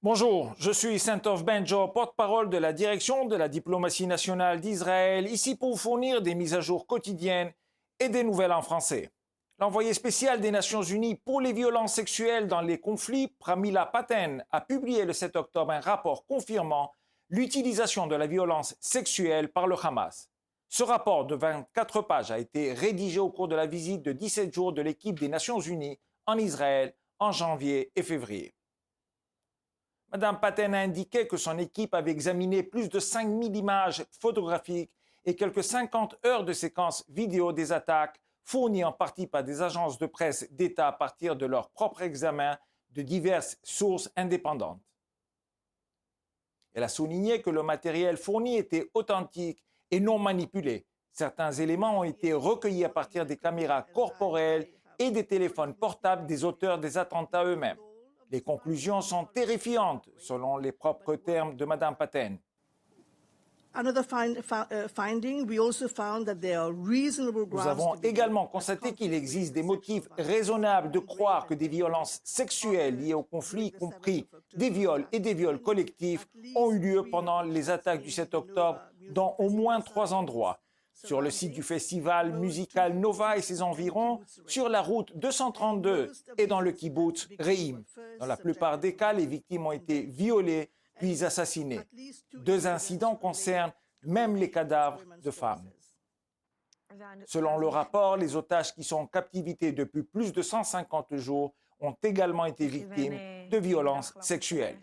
Bonjour, je suis Santov Benjo, porte-parole de la direction de la diplomatie nationale d'Israël, ici pour vous fournir des mises à jour quotidiennes et des nouvelles en français. L'envoyé spécial des Nations Unies pour les violences sexuelles dans les conflits, Pramila Patten, a publié le 7 octobre un rapport confirmant l'utilisation de la violence sexuelle par le Hamas. Ce rapport de 24 pages a été rédigé au cours de la visite de 17 jours de l'équipe des Nations Unies en Israël en janvier et février. Mme Patten a indiqué que son équipe avait examiné plus de 5000 images photographiques et quelques 50 heures de séquences vidéo des attaques fournies en partie par des agences de presse d'État à partir de leur propre examen de diverses sources indépendantes. Elle a souligné que le matériel fourni était authentique et non manipulé. Certains éléments ont été recueillis à partir des caméras corporelles et des téléphones portables des auteurs des attentats eux-mêmes. Les conclusions sont terrifiantes, selon les propres termes de Mme Patten. Nous avons également constaté qu'il existe des motifs raisonnables de croire que des violences sexuelles liées au conflit, y compris des viols et des viols collectifs, ont eu lieu pendant les attaques du 7 octobre dans au moins 3 endroits. Sur le site du festival musical Nova et ses environs, sur la route 232 et dans le kibbutz Re'im. Dans la plupart des cas, les victimes ont été violées puis assassinées. 2 incidents concernent même les cadavres de femmes. Selon le rapport, les otages qui sont en captivité depuis plus de 150 jours ont également été victimes de violences sexuelles.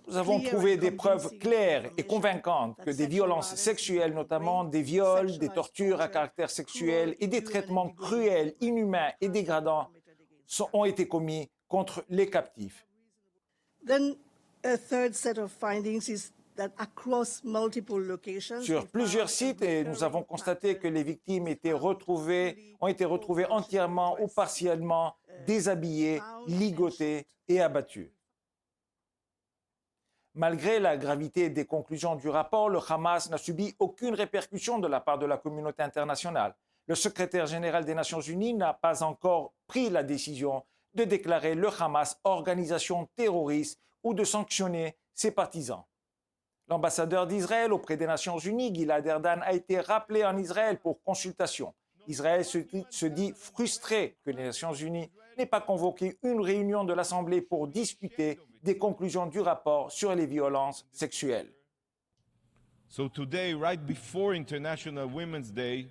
Nous avons trouvé des preuves claires et convaincantes que des violences sexuelles, notamment des viols, des tortures à caractère sexuel et des traitements cruels, inhumains et dégradants ont été commis contre les captifs. Sur plusieurs sites, nous avons constaté que les victimes ont été retrouvées entièrement ou partiellement déshabillées, ligotées et abattues. Malgré la gravité des conclusions du rapport, le Hamas n'a subi aucune répercussion de la part de la communauté internationale. Le secrétaire général des Nations Unies n'a pas encore pris la décision de déclarer le Hamas organisation terroriste ou de sanctionner ses partisans. L'ambassadeur d'Israël auprès des Nations Unies, Gilad Erdan, a été rappelé en Israël pour consultation. Israël se dit frustré que les Nations Unies n'aient pas convoqué une réunion de l'Assemblée pour discuter des conclusions du rapport sur les violences sexuelles. So today, right before International Women's Day,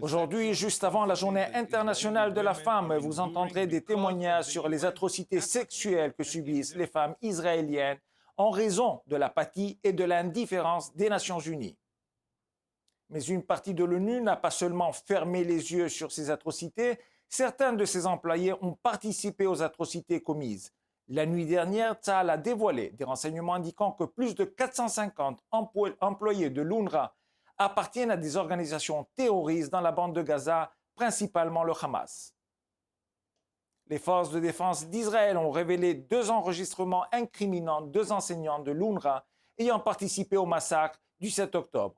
aujourd'hui, juste avant la Journée internationale de la femme, vous entendrez des témoignages sur les atrocités sexuelles que subissent les femmes israéliennes en raison de l'apathie et de l'indifférence des Nations Unies. Mais une partie de l'ONU n'a pas seulement fermé les yeux sur ces atrocités, certains de ses employés ont participé aux atrocités commises. La nuit dernière, Tsahal a dévoilé des renseignements indiquant que plus de 450 employés de l'UNRWA appartiennent à des organisations terroristes dans la bande de Gaza, principalement le Hamas. Les forces de défense d'Israël ont révélé 2 enregistrements incriminant 2 enseignants de l'UNRWA ayant participé au massacre du 7 octobre.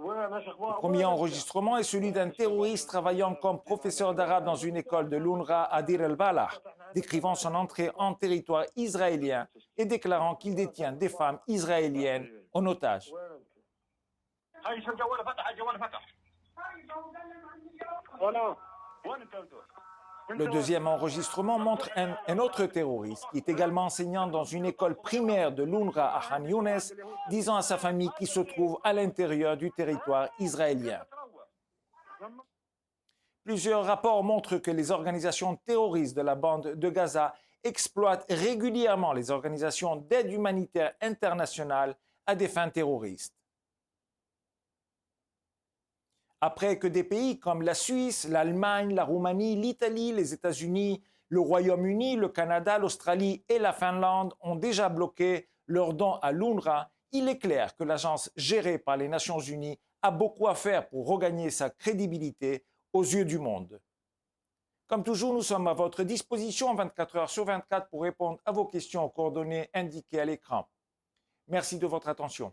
Le premier enregistrement est celui d'un terroriste travaillant comme professeur d'arabe dans une école de l'UNRWA à Deir el-Balah, décrivant son entrée en territoire israélien et déclarant qu'il détient des femmes israéliennes en otage. Le deuxième enregistrement montre un autre terroriste qui est également enseignant dans une école primaire de l'UNRWA à Khan Younes, disant à sa famille qu'il se trouve à l'intérieur du territoire israélien. Plusieurs rapports montrent que les organisations terroristes de la bande de Gaza exploitent régulièrement les organisations d'aide humanitaire internationale à des fins terroristes. Après que des pays comme la Suisse, l'Allemagne, la Roumanie, l'Italie, les États-Unis, le Royaume-Uni, le Canada, l'Australie et la Finlande ont déjà bloqué leurs dons à l'UNRWA, il est clair que l'agence gérée par les Nations Unies a beaucoup à faire pour regagner sa crédibilité aux yeux du monde. Comme toujours, nous sommes à votre disposition 24 heures sur 24 pour répondre à vos questions aux coordonnées indiquées à l'écran. Merci de votre attention.